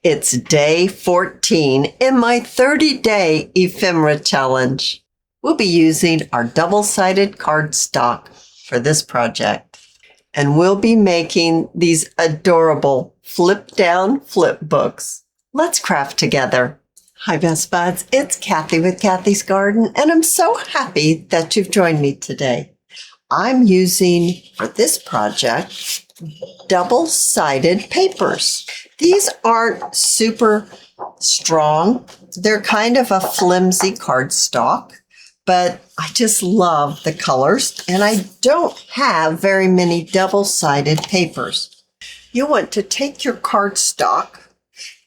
It's day 14 in my 30-day ephemera challenge. We'll be using our double-sided cardstock for this project. And we'll be making these adorable flip-down flip books. Let's craft together. Hi, Best Buds. It's Cathy with Cathy's Garden, and I'm so happy that you've joined me today. I'm using, for this project, double-sided papers. These aren't super strong. They're kind of a flimsy cardstock, but I just love the colors, and I don't have very many double-sided papers. You want to take your cardstock,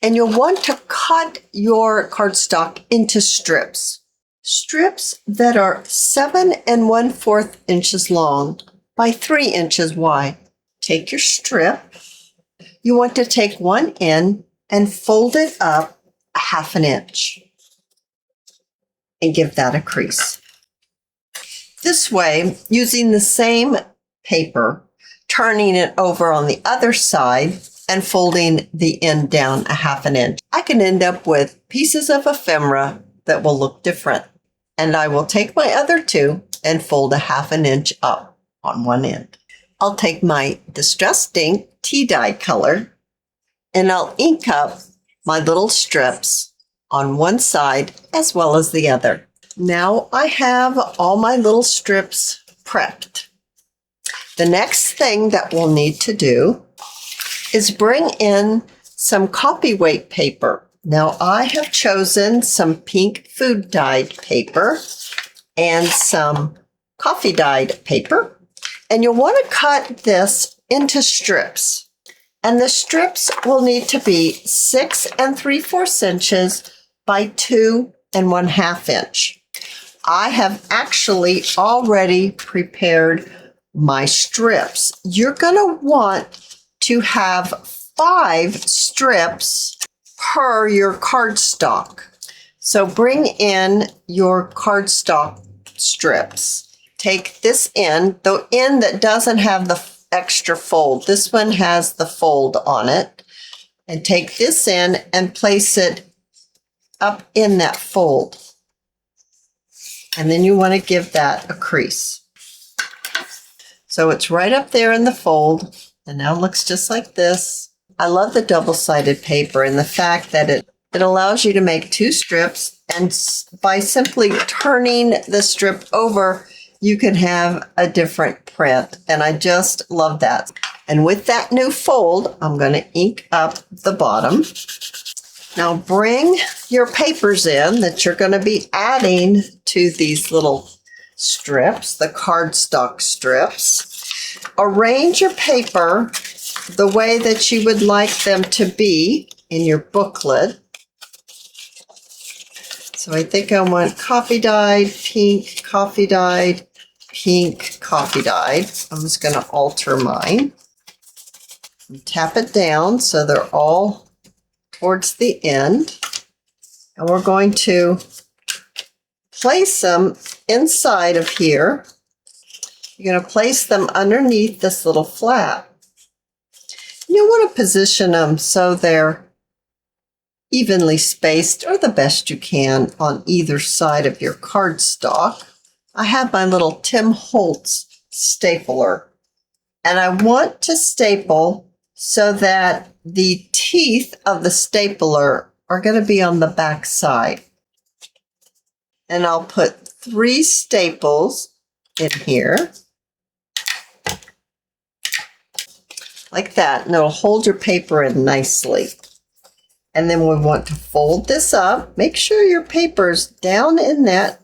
and you'll want to cut your cardstock into strips. Strips that are 7 1/4 inches long by 3 inches wide. Take your strip. You want to take one end and fold it up 1/2 inch and give that a crease. This way, using the same paper, turning it over on the other side and folding the end down 1/2 inch, I can end up with pieces of ephemera that will look different. And I will take my other two and fold 1/2 inch up on one end. I'll take my distressed ink tea dye color and I'll ink up my little strips on one side as well as the other. Now I have all my little strips prepped. The next thing that we'll need to do is bring in some copy weight paper. Now I have chosen some pink food dyed paper and some coffee dyed paper. And you'll want to cut this into strips. And the strips will need to be 6 3/4 inches by 2 1/2 inch. I have actually already prepared my strips. You're going to want to have 5 strips per your cardstock. So bring in your cardstock strips. Take this end, the end that doesn't have the extra fold. This one has the fold on it. And take this end and place it up in that fold. And then you want to give that a crease. So it's right up there in the fold. And now it looks just like this. I love the double-sided paper and the fact that it allows you to make 2 strips, and by simply turning the strip over, you can have a different print, and I just love that. And with that new fold, I'm going to ink up the bottom. Now bring your papers in that you're going to be adding to these little strips, the cardstock strips. Arrange your paper the way that you would like them to be in your booklet. So I think I want coffee dyed, pink, coffee dyed, pink, coffee dyed. I'm just going to alter mine. And tap it down so they're all towards the end. And we're going to place them inside of here. You're going to place them underneath this little flap. You want to position them so they're evenly spaced, or the best you can, on either side of your cardstock. I have my little Tim Holtz stapler, and I want to staple so that the teeth of the stapler are going to be on the back side. And I'll put 3 staples in here. Like that, and it'll hold your paper in nicely. And then we want to fold this up. Make sure your paper's down in that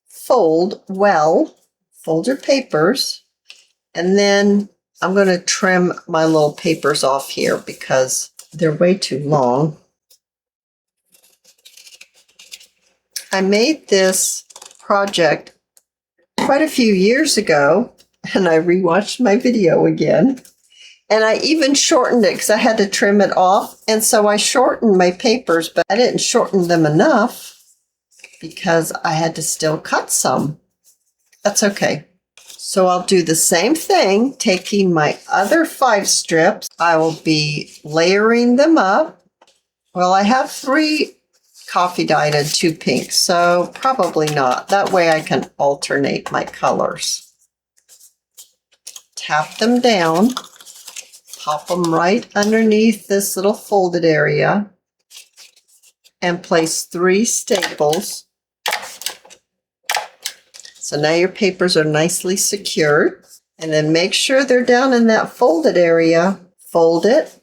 fold well. Fold your papers. And then I'm going to trim my little papers off here because they're way too long. I made this project quite a few years ago, and I rewatched my video again. And I even shortened it because I had to trim it off. And so I shortened my papers, but I didn't shorten them enough because I had to still cut some. That's okay. So I'll do the same thing, taking my other 5 strips. I will be layering them up Well, I have 3 coffee dyed and 2 pink, so probably not. That way I can alternate my colors. Tap them down, pop them right underneath this little folded area, and place 3 staples. So now your papers are nicely secured. And then make sure they're down in that folded area. Fold it.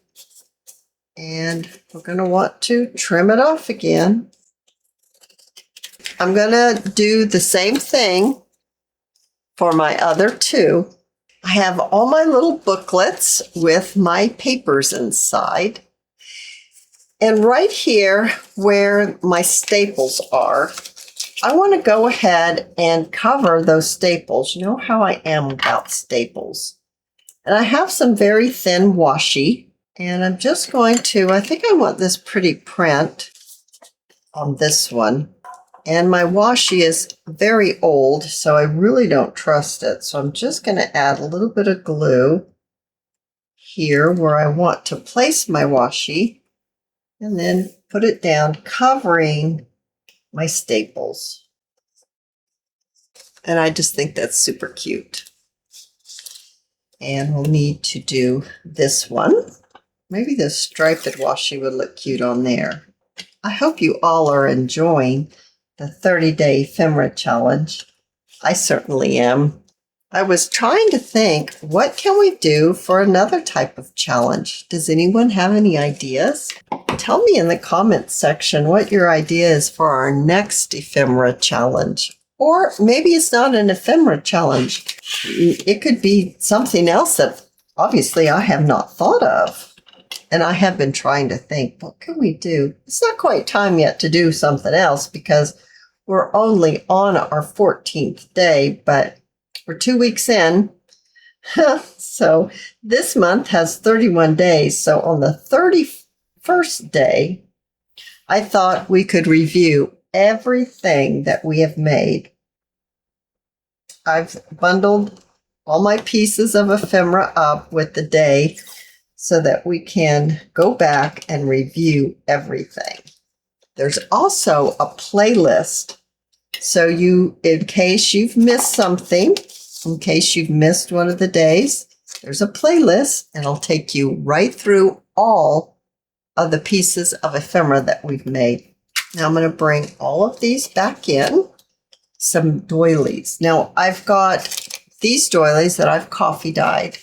And we're going to want to trim it off again. I'm going to do the same thing for my other 2. I have all my little booklets with my papers inside. And right here where my staples are, I want to go ahead and cover those staples. You know how I am about staples. And I have some very thin washi. And I'm just going to, I think I want this pretty print on this one. And my washi is very old, so I really don't trust it. So I'm just going to add a little bit of glue here where I want to place my washi. And then put it down, covering my staples. And I just think that's super cute. And we'll need to do this one. Maybe the striped washi would look cute on there. I hope you all are enjoying the 30-day ephemera challenge. I certainly am. I was trying to think, what can we do for another type of challenge? Does anyone have any ideas? Tell me in the comments section what your idea is for our next ephemera challenge. Or maybe it's not an ephemera challenge. It could be something else that obviously I have not thought of. And I have been trying to think, what can we do? It's not quite time yet to do something else because we're only on our 14th day, but we're 2 weeks in. So this month has 31 days. So on the 31st day, I thought we could review everything that we have made. I've bundled all my pieces of ephemera up with the day so that we can go back and review everything. There's also a playlist. So in case you've missed something, in case you've missed one of the days, there's a playlist and it'll take you right through all of the pieces of ephemera that we've made. Now I'm going to bring all of these back in. Some doilies. Now I've got these doilies that I've coffee dyed.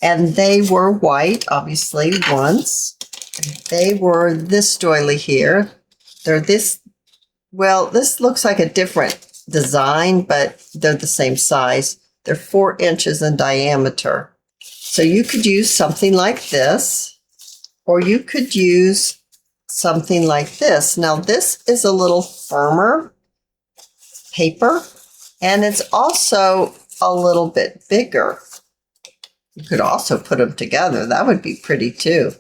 And they were white, obviously, once. And they were this doily here. They're this, well, this looks like a different design, but they're the same size. They're 4 inches in diameter. So you could use something like this, or you could use something like this. Now, this is a little firmer paper, and it's also a little bit bigger. You could also put them together. That would be pretty too.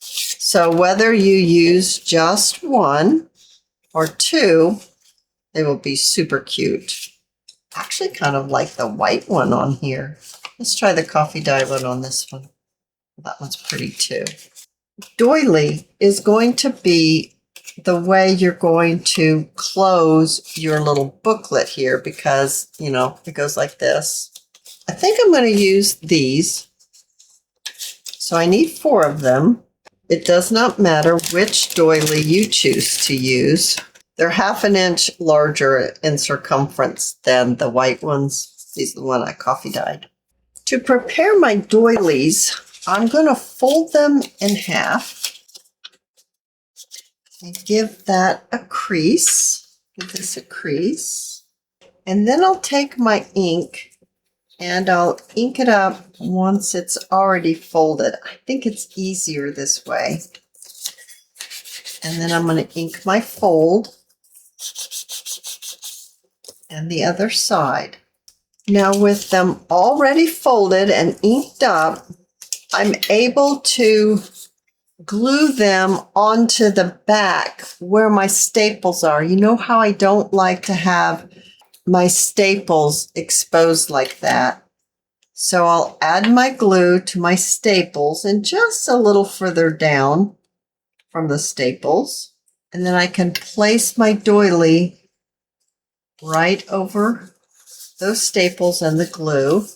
So whether you use just 1 or 2, they will be super cute. Actually kind of like the white one on here. Let's try the coffee dye one on this one. That one's pretty too. Doily is going to be the way you're going to close your little booklet here because, you know, it goes like this. I think I'm going to use these. So I need 4 of them. It does not matter which doily you choose to use. They're 1/2 inch larger in circumference than the white ones. These are the one I coffee dyed. To prepare my doilies, I'm going to fold them in half and give that a crease. Give this a crease. And then I'll take my ink and I'll ink it up once it's already folded. I think it's easier this way. And then I'm going to ink my fold and the other side. Now with them already folded and inked up, I'm able to glue them onto the back where my staples are. You know how I don't like to have my staples exposed like that. So I'll add my glue to my staples and just a little further down from the staples. And then I can place my doily right over those staples and the glue.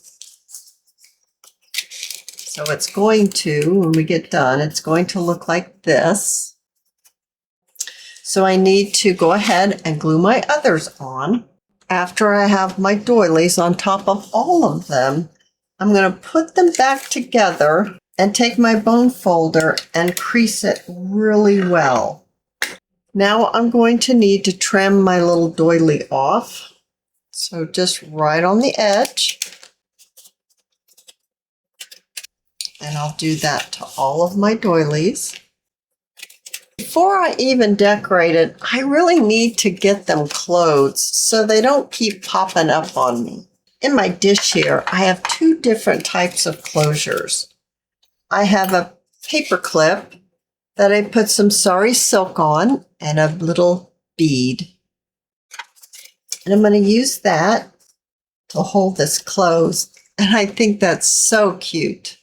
So it's going to, when we get done, it's going to look like this. So I need to go ahead and glue my others on. After I have my doilies on top of all of them, I'm going to put them back together and take my bone folder and crease it really well. Now I'm going to need to trim my little doily off. So just right on the edge. And I'll do that to all of my doilies. Before I even decorate it, I really need to get them closed so they don't keep popping up on me. In my dish here, I have two different types of closures. I have a paper clip that I put some sari silk on and a little bead. And I'm going to use that to hold this closed. And I think that's so cute.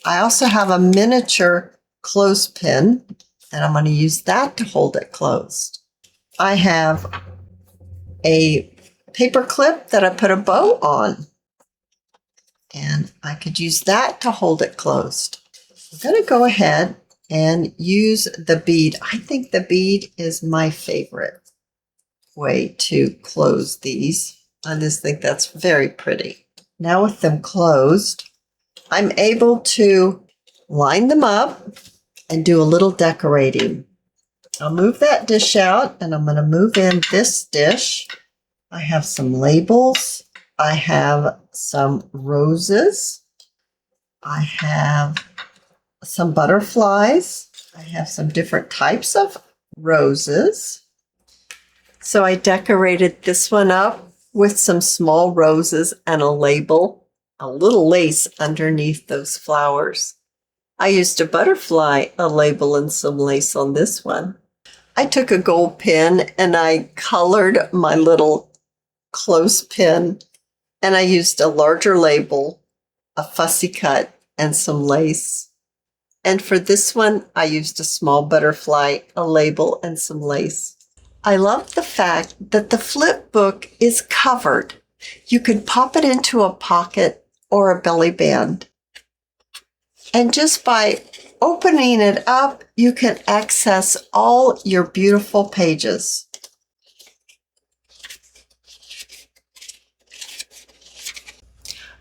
I also have a miniature clothespin, and I'm going to use that to hold it closed. I have a paper clip that I put a bow on, and I could use that to hold it closed. I'm going to go ahead and use the bead. I think the bead is my favorite way to close these. I just think that's very pretty. Now with them closed, I'm able to line them up and do a little decorating. I'll move that dish out and I'm going to move in this dish. I have some labels. I have some roses. I have some butterflies. I have some different types of roses. So I decorated this one up with some small roses and a label, a little lace underneath those flowers. I used a butterfly, a label, and some lace on this one. I took a gold pin and I colored my little clothespin, and I used a larger label, a fussy cut, and some lace. And for this one, I used a small butterfly, a label, and some lace. I love the fact that the flip book is covered. You could pop it into a pocket or a belly band. And just by opening it up, you can access all your beautiful pages.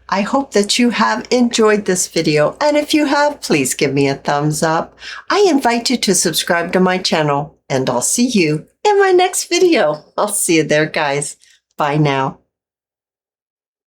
I hope that you have enjoyed this video, and if you have, please give me a thumbs up. I invite you to subscribe to my channel, and I'll see you in my next video. I'll see you there, guys. Bye now.